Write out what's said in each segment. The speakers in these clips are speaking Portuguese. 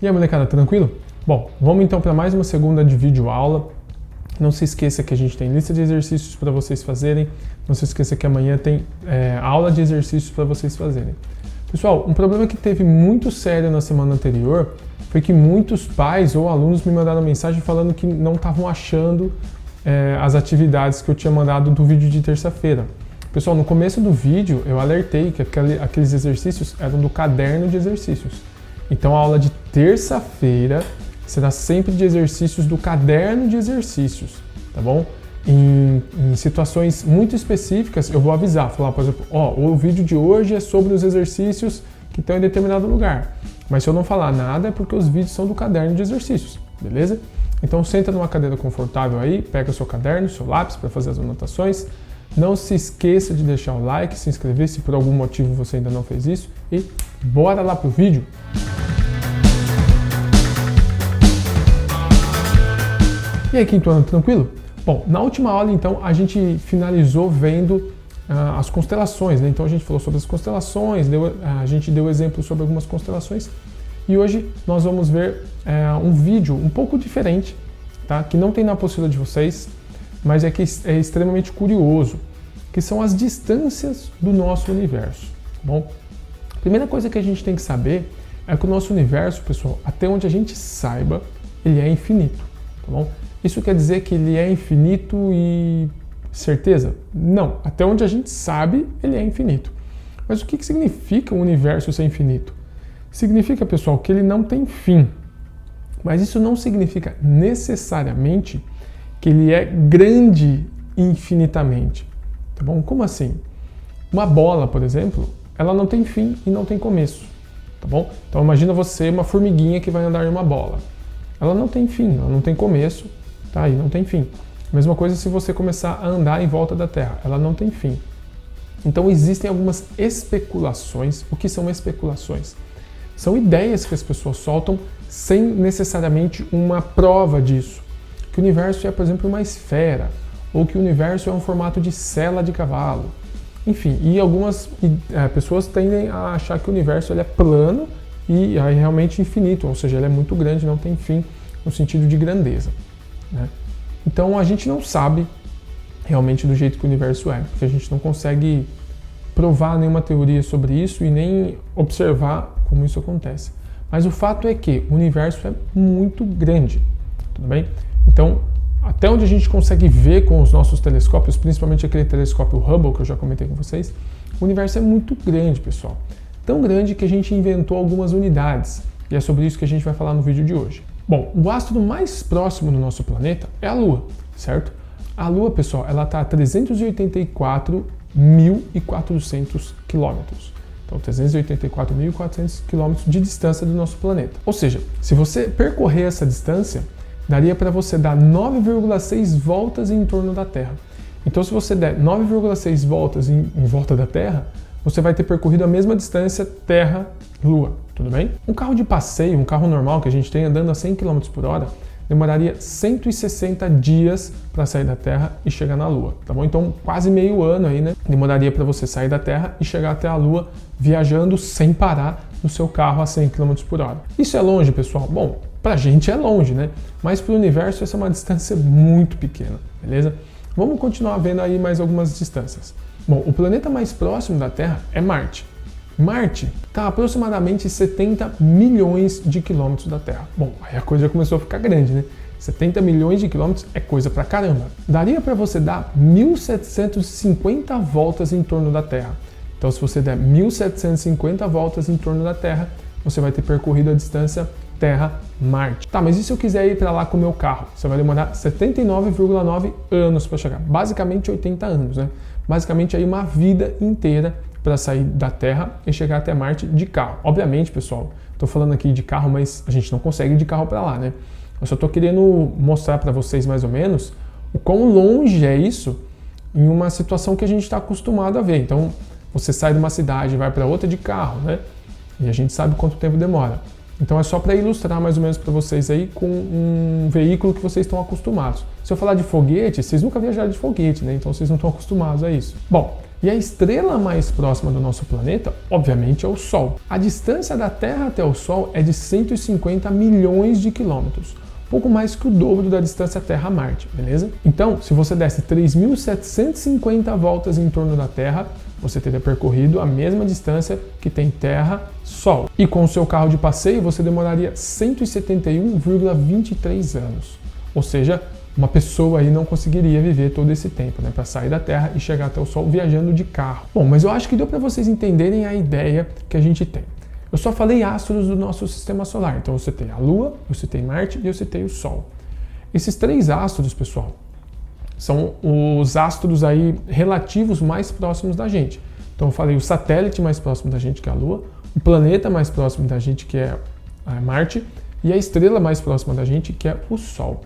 E aí, molecada, tranquilo? Bom, vamos então para mais uma segunda de vídeo aula. Não se esqueça que a gente tem lista de exercícios para vocês fazerem. Não se esqueça que amanhã tem aula de exercícios para vocês fazerem. Pessoal, um problema que teve muito sério na semana anterior foi que muitos pais ou alunos me mandaram mensagem falando que não estavam achando as atividades que eu tinha mandado do vídeo de terça-feira. Pessoal, no começo do vídeo eu alertei que aqueles exercícios eram do caderno de exercícios. Então a aula de terça-feira será sempre de exercícios do caderno de exercícios, tá bom? Em situações muito específicas eu vou avisar, falar, por exemplo, o vídeo de hoje é sobre os exercícios que estão em determinado lugar. Mas se eu não falar nada é porque os vídeos são do caderno de exercícios, beleza? Então senta numa cadeira confortável aí, pega o seu caderno, seu lápis para fazer as anotações. Não se esqueça de deixar o like, se inscrever se por algum motivo você ainda não fez isso. E bora lá pro vídeo! E aí, quinto ano, tranquilo? Bom, na última aula, então, a gente finalizou vendo as constelações, né? Então, a gente falou sobre as constelações, a gente deu exemplo sobre algumas constelações. E hoje nós vamos ver um vídeo um pouco diferente, tá? Que não tem na apostila de vocês, mas é que é extremamente curioso, que são as distâncias do nosso universo, tá bom? A primeira coisa que a gente tem que saber é que o nosso universo, pessoal, até onde a gente saiba, ele é infinito, tá bom? Isso quer dizer que ele é infinito e certeza? Não. Até onde a gente sabe, ele é infinito. Mas o que significa o universo ser infinito? Significa, pessoal, que ele não tem fim. Mas isso não significa necessariamente que ele é grande infinitamente. Tá bom? Como assim? Uma bola, por exemplo, ela não tem fim e não tem começo. Tá bom? Então imagina você, uma formiguinha que vai andar em uma bola. Ela não tem fim, ela não tem começo. Tá, e não tem fim. Mesma coisa se você começar a andar em volta da Terra, ela não tem fim. Então existem algumas especulações. O que são especulações? São ideias que as pessoas soltam sem necessariamente uma prova disso. Que o universo é, por exemplo, uma esfera, ou que o universo é um formato de sela de cavalo. Enfim, e algumas pessoas tendem a achar que o universo ele é plano e é realmente infinito, ou seja, ele é muito grande, não tem fim no sentido de grandeza. Né? Então a gente não sabe realmente do jeito que o universo é, porque a gente não consegue provar nenhuma teoria sobre isso e nem observar como isso acontece. Mas o fato é que o universo é muito grande, tudo bem? Então, até onde a gente consegue ver com os nossos telescópios, principalmente aquele telescópio Hubble que eu já comentei com vocês, o universo é muito grande, pessoal. Tão grande que a gente inventou algumas unidades, e é sobre isso que a gente vai falar no vídeo de hoje. Bom, o astro mais próximo do nosso planeta é a Lua, certo? A Lua, pessoal, ela está a 384.400 quilômetros. Então, 384.400 quilômetros de distância do nosso planeta. Ou seja, se você percorrer essa distância, daria para você dar 9,6 voltas em torno da Terra. Então, se você der 9,6 voltas em volta da Terra, você vai ter percorrido a mesma distância Terra-Lua, tudo bem? Um carro de passeio, um carro normal que a gente tem andando a 100 km por hora, demoraria 160 dias para sair da Terra e chegar na Lua, tá bom? Então, quase meio ano aí, né? Demoraria para você sair da Terra e chegar até a Lua viajando sem parar no seu carro a 100 km por hora. Isso é longe, pessoal? Bom, pra gente é longe, né? Mas para o universo essa é uma distância muito pequena, beleza? Vamos continuar vendo aí mais algumas distâncias. Bom, o planeta mais próximo da Terra é Marte. Marte está a aproximadamente 70 milhões de quilômetros da Terra. Bom, aí a coisa já começou a ficar grande, né? 70 milhões de quilômetros é coisa pra caramba. Daria para você dar 1.750 voltas em torno da Terra. Então, se você der 1.750 voltas em torno da Terra, você vai ter percorrido a distância Terra-Marte. Tá, mas e se eu quiser ir para lá com o meu carro? Você vai demorar 79,9 anos para chegar. Basicamente 80 anos, né? Basicamente aí uma vida inteira para sair da Terra e chegar até Marte de carro. Obviamente, pessoal, estou falando aqui de carro, mas a gente não consegue ir de carro para lá, né? Eu só estou querendo mostrar para vocês mais ou menos o quão longe é isso em uma situação que a gente está acostumado a ver. Então, você sai de uma cidade e vai para outra de carro, né? E a gente sabe quanto tempo demora. Então é só para ilustrar mais ou menos para vocês aí com um veículo que vocês estão acostumados. Se eu falar de foguete, vocês nunca viajaram de foguete, né? Então vocês não estão acostumados a isso. Bom, E a estrela mais próxima do nosso planeta, obviamente, é o Sol. A distância da Terra até o Sol é de 150 milhões de quilômetros, pouco mais que o dobro da distância Terra-Marte, beleza? Então, se você desse 3.750 voltas em torno da Terra, você teria percorrido a mesma distância que tem Terra-Sol. E com o seu carro de passeio, você demoraria 171,23 anos. Ou seja, uma pessoa aí não conseguiria viver todo esse tempo, né, para sair da Terra e chegar até o Sol viajando de carro. Bom, mas eu acho que deu para vocês entenderem a ideia que a gente tem. Eu só falei astros do nosso sistema solar, então eu citei a Lua, eu citei Marte e eu citei o Sol. Esses 3 astros, pessoal, são os astros aí relativos mais próximos da gente. Então eu falei o satélite mais próximo da gente, que é a Lua, o planeta mais próximo da gente, que é Marte, e a estrela mais próxima da gente, que é o Sol.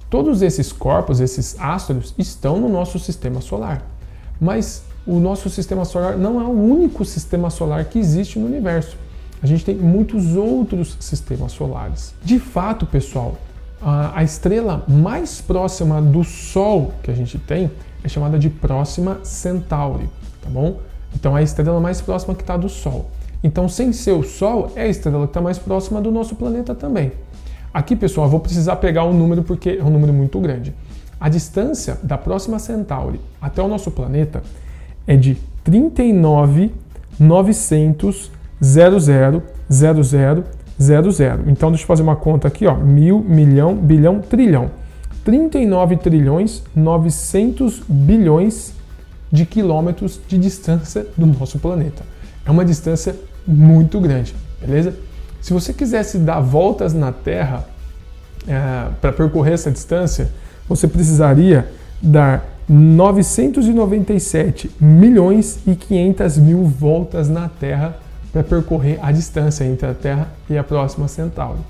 Todos esses corpos, esses astros, estão no nosso sistema solar. Mas o nosso sistema solar não é o único sistema solar que existe no universo. A gente tem muitos outros sistemas solares. De fato, pessoal, a estrela mais próxima do Sol que a gente tem é chamada de Próxima Centauri, tá bom? Então é a estrela mais próxima que está do Sol. Então, sem ser o Sol, é a estrela que está mais próxima do nosso planeta também. Aqui, pessoal, eu vou precisar pegar um número porque é um número muito grande. A distância da Próxima Centauri até o nosso planeta é de 39.900.000000. Então, deixa eu fazer uma conta aqui, ó, 1.000, milhão, bilhão, trilhão. 39.900 bilhões de quilômetros de distância do nosso planeta. É uma distância muito grande, beleza? Se você quisesse dar voltas na Terra para percorrer essa distância, você precisaria dar 997 milhões e 500 mil voltas na Terra para percorrer a distância entre a Terra e a Próxima Centauri.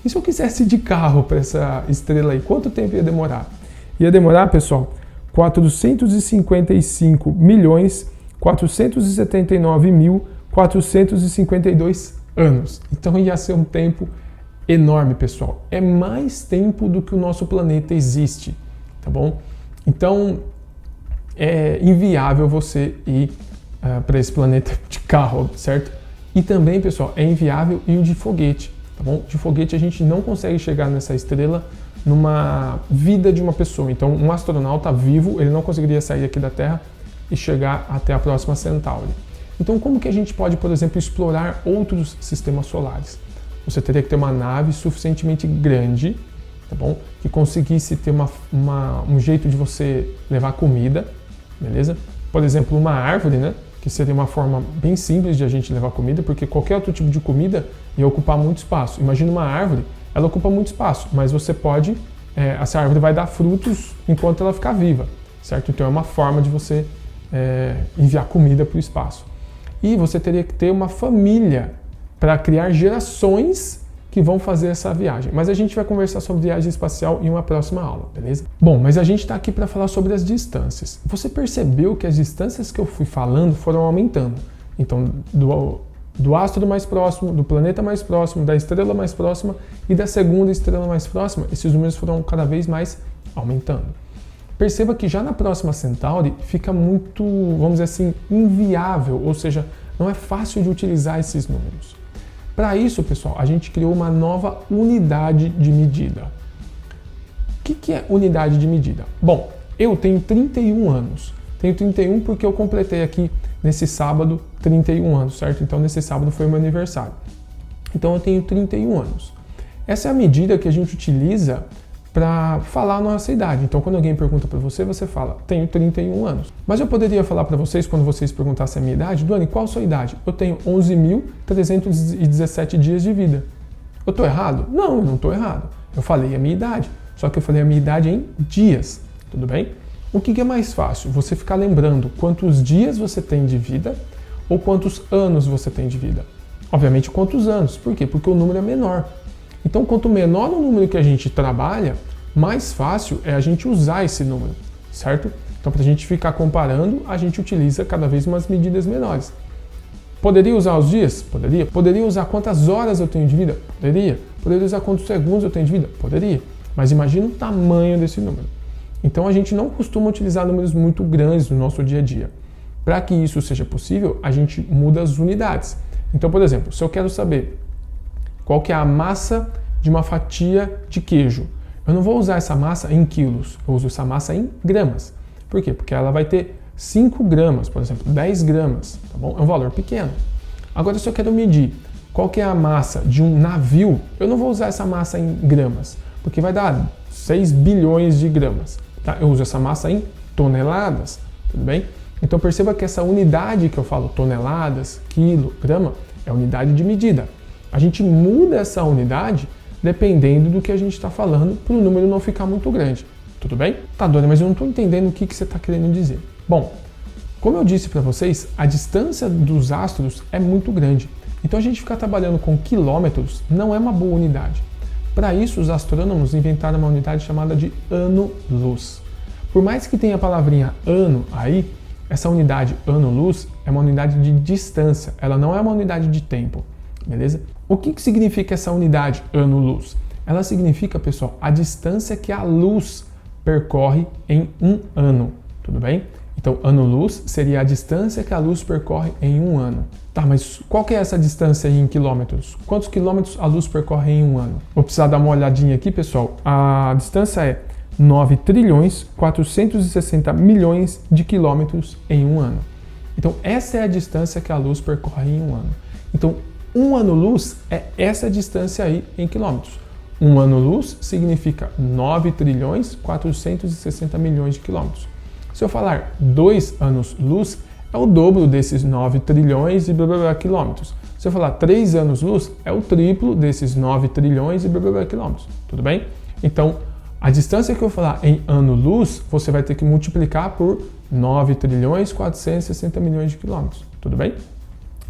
E se eu quisesse ir de carro para essa estrela aí, quanto tempo ia demorar? Ia demorar, pessoal, 455 milhões 479 mil 452 anos. Então ia ser um tempo enorme, pessoal. É mais tempo do que o nosso planeta existe, tá bom? Então é inviável você ir para esse planeta de carro, certo? E também, pessoal, é inviável ir de foguete, tá bom? De foguete a gente não consegue chegar nessa estrela numa vida de uma pessoa. Então um astronauta vivo, ele não conseguiria sair aqui da Terra e chegar até a Próxima Centauri. Então, como que a gente pode, por exemplo, explorar outros sistemas solares? Você teria que ter uma nave suficientemente grande, tá bom? Que conseguisse ter um jeito de você levar comida, beleza? Por exemplo, uma árvore, né? Que seria uma forma bem simples de a gente levar comida, porque qualquer outro tipo de comida ia ocupar muito espaço. Imagina uma árvore, ela ocupa muito espaço, mas você pode, essa árvore vai dar frutos enquanto ela ficar viva, certo? Então é uma forma de você enviar comida para o espaço. E você teria que ter uma família para criar gerações que vão fazer essa viagem. Mas a gente vai conversar sobre viagem espacial em uma próxima aula, beleza? Bom, mas a gente está aqui para falar sobre as distâncias. Você percebeu que as distâncias que eu fui falando foram aumentando. Então, do astro mais próximo, do planeta mais próximo, da estrela mais próxima e da segunda estrela mais próxima, esses números foram cada vez mais aumentando. Perceba que já na Próxima Centauri fica muito, vamos dizer assim, inviável, ou seja, não é fácil de utilizar esses números. Para isso, pessoal, a gente criou uma nova unidade de medida. O que é unidade de medida? Bom, eu tenho 31 anos. Tenho 31 porque eu completei aqui nesse sábado 31 anos, certo? Então nesse sábado foi o meu aniversário. Então eu tenho 31 anos. Essa é a medida que a gente utiliza para falar a nossa idade. Então, quando alguém pergunta para você, você fala, tenho 31 anos. Mas eu poderia falar para vocês, quando vocês perguntassem a minha idade, Duane, qual a sua idade? Eu tenho 11.317 dias de vida. Eu estou errado? Não, eu não estou errado. Eu falei a minha idade, só que eu falei a minha idade em dias, tudo bem? O que é mais fácil? Você ficar lembrando quantos dias você tem de vida ou quantos anos você tem de vida? Obviamente, quantos anos. Por quê? Porque o número é menor. Então, quanto menor o número que a gente trabalha, mais fácil é a gente usar esse número, certo? Então, para a gente ficar comparando, a gente utiliza cada vez umas medidas menores. Poderia usar os dias? Poderia. Poderia usar quantas horas eu tenho de vida? Poderia. Poderia usar quantos segundos eu tenho de vida? Poderia. Mas imagina o tamanho desse número. Então, a gente não costuma utilizar números muito grandes no nosso dia a dia. Para que isso seja possível, a gente muda as unidades. Então, por exemplo, se eu quero saber qual que é a massa de uma fatia de queijo, eu não vou usar essa massa em quilos, eu uso essa massa em gramas. Por quê? Porque ela vai ter 5 gramas, por exemplo, 10 gramas, tá bom? É um valor pequeno. Agora, se eu quero medir qual que é a massa de um navio, eu não vou usar essa massa em gramas, porque vai dar 6 bilhões de gramas. Tá? Eu uso essa massa em toneladas, tudo bem? Então perceba que essa unidade que eu falo, toneladas, quilo, grama, é unidade de medida. A gente muda essa unidade dependendo do que a gente está falando, para o número não ficar muito grande. Tudo bem? Tá, Dona, mas eu não estou entendendo o que você está querendo dizer. Bom, como eu disse para vocês, a distância dos astros é muito grande. Então a gente ficar trabalhando com quilômetros não é uma boa unidade. Para isso, os astrônomos inventaram uma unidade chamada de ano-luz. Por mais que tenha a palavrinha ano aí, essa unidade ano-luz é uma unidade de distância, ela não é uma unidade de tempo, beleza? O que significa essa unidade ano-luz? Ela significa, pessoal, a distância que a luz percorre em um ano, tudo bem? Então, ano-luz seria a distância que a luz percorre em um ano. Tá, mas qual que é essa distância aí em quilômetros? Quantos quilômetros a luz percorre em um ano? Vou precisar dar uma olhadinha aqui, pessoal. A distância é 9 trilhões 460 milhões de quilômetros em um ano. Então, essa é a distância que a luz percorre em um ano. Então, um ano-luz é essa distância aí em quilômetros. Um ano-luz significa 9 trilhões 460 milhões de quilômetros. Se eu falar 2 anos-luz, é o dobro desses 9 trilhões e blá blá blá quilômetros. Se eu falar 3 anos-luz, é o triplo desses 9 trilhões e blá blá blá quilômetros. Tudo bem? Então, a distância que eu falar em ano-luz, você vai ter que multiplicar por 9 trilhões 460 milhões de quilômetros. Tudo bem?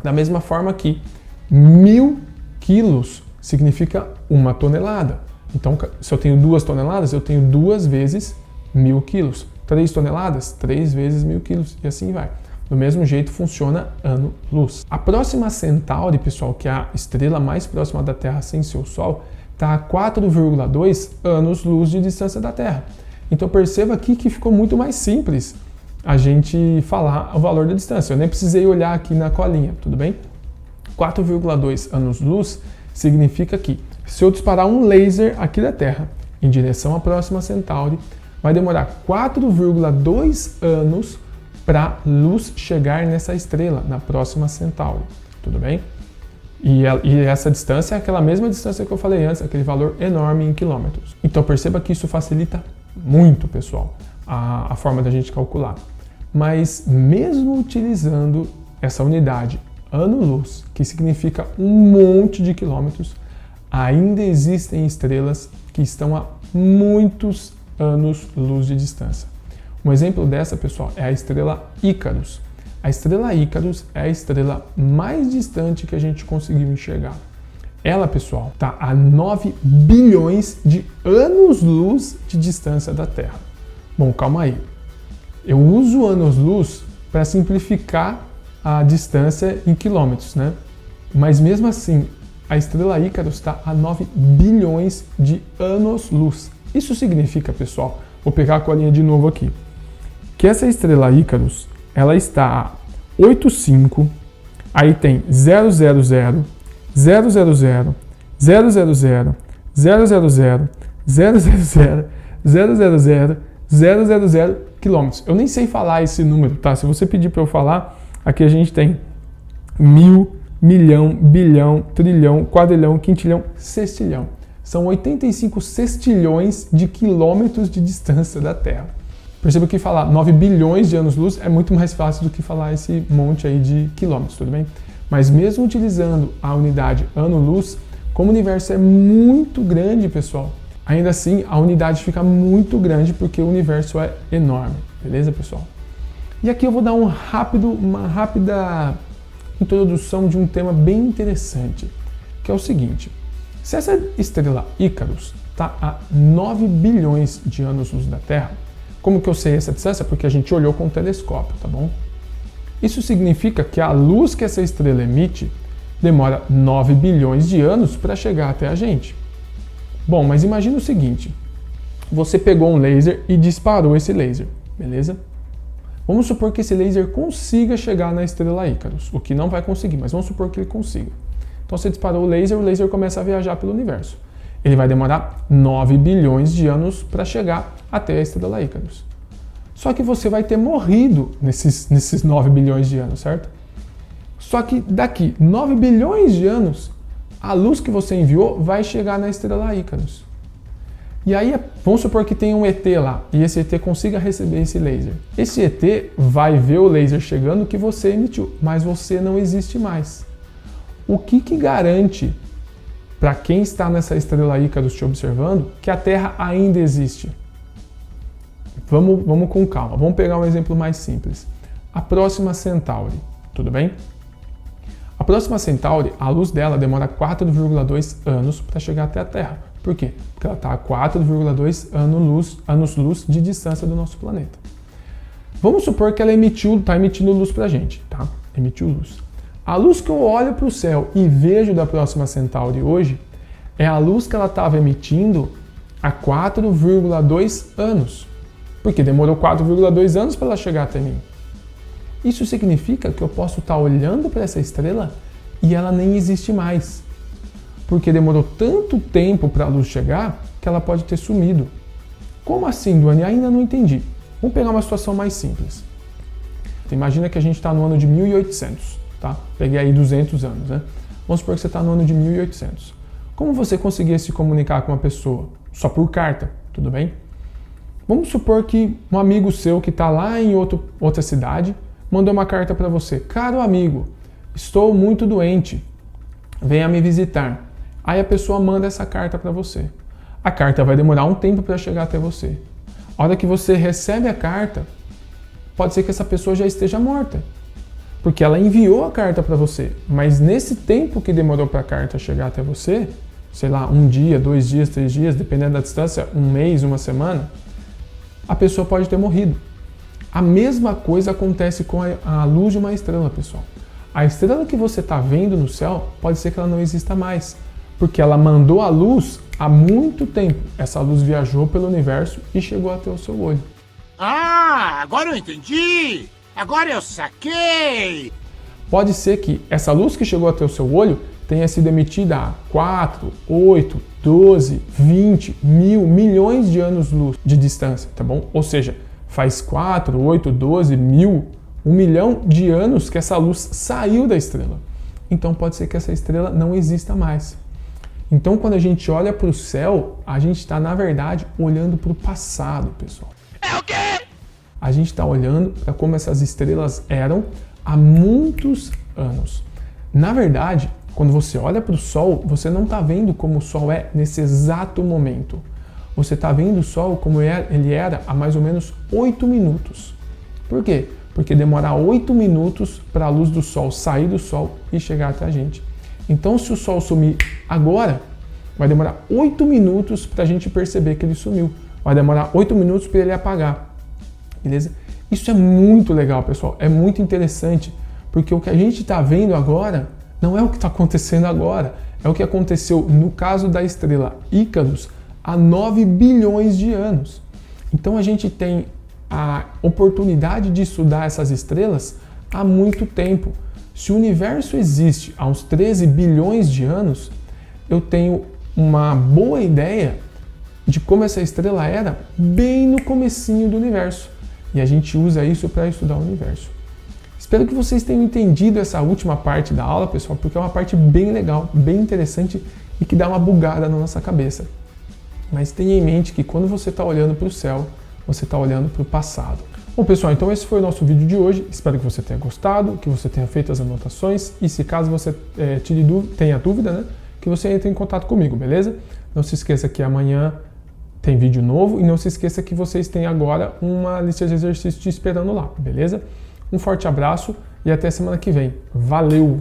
Da mesma forma que 1000 quilos significa 1 tonelada. Então, se eu tenho 2 toneladas, eu tenho 2 vezes 1000 quilos. 3 toneladas, 3 vezes 1000 quilos. E assim vai. Do mesmo jeito funciona ano-luz. A próxima Centauri, pessoal, que é a estrela mais próxima da Terra sem seu Sol, está a 4,2 anos-luz de distância da Terra. Então perceba aqui que ficou muito mais simples a gente falar o valor da distância. Eu nem precisei olhar aqui na colinha, tudo bem? 4,2 anos-luz significa que se eu disparar um laser aqui da Terra em direção à próxima Centauri, vai demorar 4,2 anos para a luz chegar nessa estrela, na próxima Centauri, tudo bem? E essa distância é aquela mesma distância que eu falei antes, aquele valor enorme em quilômetros. Então perceba que isso facilita muito, pessoal, a forma da gente calcular. Mas mesmo utilizando essa unidade ano-luz, que significa um monte de quilômetros, ainda existem estrelas que estão a muitos anos-luz de distância. Um exemplo dessa, pessoal, é a estrela Ícaros. A estrela Ícaros é a estrela mais distante que a gente conseguiu enxergar. Ela, pessoal, está a 9 bilhões de anos-luz de distância da Terra. Bom, calma aí. Eu uso anos-luz para simplificar a distância em quilômetros, né? Mas mesmo assim, a estrela Ícaros está a 9 bilhões de anos-luz. Isso significa, pessoal, vou pegar a colinha de novo aqui, que essa estrela Ícaros, ela está a 85, aí tem 000, 000, 000, 000, 000, 000, 000, 000, 000, 000 quilômetros. Eu nem sei falar esse número, tá? Se você pedir para eu falar, aqui a gente tem 1000, milhão, bilhão, trilhão, quadrilhão, quintilhão, sextilhão. São 85 sextilhões de quilômetros de distância da Terra. Perceba que falar 9 bilhões de anos-luz é muito mais fácil do que falar esse monte aí de quilômetros, tudo bem? Mas mesmo utilizando a unidade ano-luz, como o universo é muito grande, pessoal, ainda assim a unidade fica muito grande porque o universo é enorme, beleza, pessoal? E aqui eu vou dar uma rápida introdução de um tema bem interessante, que é o seguinte. Se essa estrela Ícaros está a 9 bilhões de anos-luz da Terra, como que eu sei essa distância? Porque a gente olhou com o telescópio, tá bom? Isso significa que a luz que essa estrela emite demora 9 bilhões de anos para chegar até a gente. Bom, mas imagina o seguinte. Você pegou um laser e disparou esse laser, beleza? Vamos supor que esse laser consiga chegar na estrela Ícaros, o que não vai conseguir, mas vamos supor que ele consiga. Então você disparou o laser começa a viajar pelo universo. Ele vai demorar 9 bilhões de anos para chegar até a estrela Ícaros. Só que você vai ter morrido nesses 9 bilhões de anos, certo? Só que daqui 9 bilhões de anos, a luz que você enviou vai chegar na estrela Ícaros. E aí, vamos supor que tem um ET lá, e esse ET consiga receber esse laser. Esse ET vai ver o laser chegando que você emitiu, mas você não existe mais. O que garante para quem está nessa estrela Ícaros te observando que a Terra ainda existe? Vamos com calma, vamos pegar um exemplo mais simples. A Próxima Centauri, tudo bem? A Próxima Centauri, a luz dela demora 4,2 anos para chegar até a Terra. Por quê? Porque ela está a 4,2 anos-luz de distância do nosso planeta. Vamos supor que ela está emitindo luz para a gente, tá? Emitiu luz. A luz que eu olho para o céu e vejo da Próxima Centauri hoje é a luz que ela estava emitindo há 4,2 anos. Porque demorou 4,2 anos para ela chegar até mim. Isso significa que eu posso estar olhando para essa estrela e ela nem existe mais. Porque demorou tanto tempo para a luz chegar que ela pode ter sumido. Como assim, Duane? Ainda não entendi. Vamos pegar uma situação mais simples. Imagina que a gente está no ano de 1800, tá? Peguei aí 200 anos, né? Vamos supor que você está no ano de 1800. Como você conseguia se comunicar com uma pessoa? Só por carta, tudo bem? Vamos supor que um amigo seu que está lá em outra cidade mandou uma carta para você. Caro amigo, estou muito doente, venha me visitar. Aí a pessoa manda essa carta para você. A carta vai demorar um tempo para chegar até você. A hora que você recebe a carta, pode ser que essa pessoa já esteja morta. Porque ela enviou a carta para você. Mas nesse tempo que demorou para a carta chegar até você, sei lá, 1 dia, 2 dias, 3 dias, dependendo da distância, 1 mês, 1 semana, a pessoa pode ter morrido. A mesma coisa acontece com a luz de uma estrela, pessoal. A estrela que você está vendo no céu, pode ser que ela não exista mais. Porque ela mandou a luz há muito tempo. Essa luz viajou pelo universo e chegou até o seu olho. Ah, agora eu entendi! Agora eu saquei! Pode ser que essa luz que chegou até o seu olho tenha sido emitida há 4, 8, 12, 20, mil, milhões de anos-luz de distância, tá bom? Ou seja, faz 4, 8, 12, mil, 1 milhão de anos que essa luz saiu da estrela. Então pode ser que essa estrela não exista mais. Então, quando a gente olha para o céu, a gente está, na verdade, olhando para o passado, pessoal. É o quê? A gente está olhando para como essas estrelas eram há muitos anos. Na verdade, quando você olha para o Sol, você não está vendo como o Sol é nesse exato momento. Você está vendo o Sol como ele era há mais ou menos 8 minutos. Por quê? Porque demora 8 minutos para a luz do Sol sair do Sol e chegar até a gente. Então, se o Sol sumir agora, vai demorar 8 minutos para a gente perceber que ele sumiu. Vai demorar 8 minutos para ele apagar. Beleza? Isso é muito legal, pessoal. É muito interessante, porque o que a gente está vendo agora não é o que está acontecendo agora. É o que aconteceu no caso da estrela Ícaros há 9 bilhões de anos. Então, a gente tem a oportunidade de estudar essas estrelas há muito tempo. Se o universo existe há uns 13 bilhões de anos, eu tenho uma boa ideia de como essa estrela era bem no comecinho do universo. E a gente usa isso para estudar o universo. Espero que vocês tenham entendido essa última parte da aula, pessoal, porque é uma parte bem legal, bem interessante e que dá uma bugada na nossa cabeça. Mas tenha em mente que quando você está olhando para o céu, você está olhando para o passado. Bom, pessoal, então esse foi o nosso vídeo de hoje. Espero que você tenha gostado, que você tenha feito as anotações e se caso você tenha dúvida, né, que você entre em contato comigo, beleza? Não se esqueça que amanhã tem vídeo novo e não se esqueça que vocês têm agora uma lista de exercícios te esperando lá, beleza? Um forte abraço e até semana que vem. Valeu!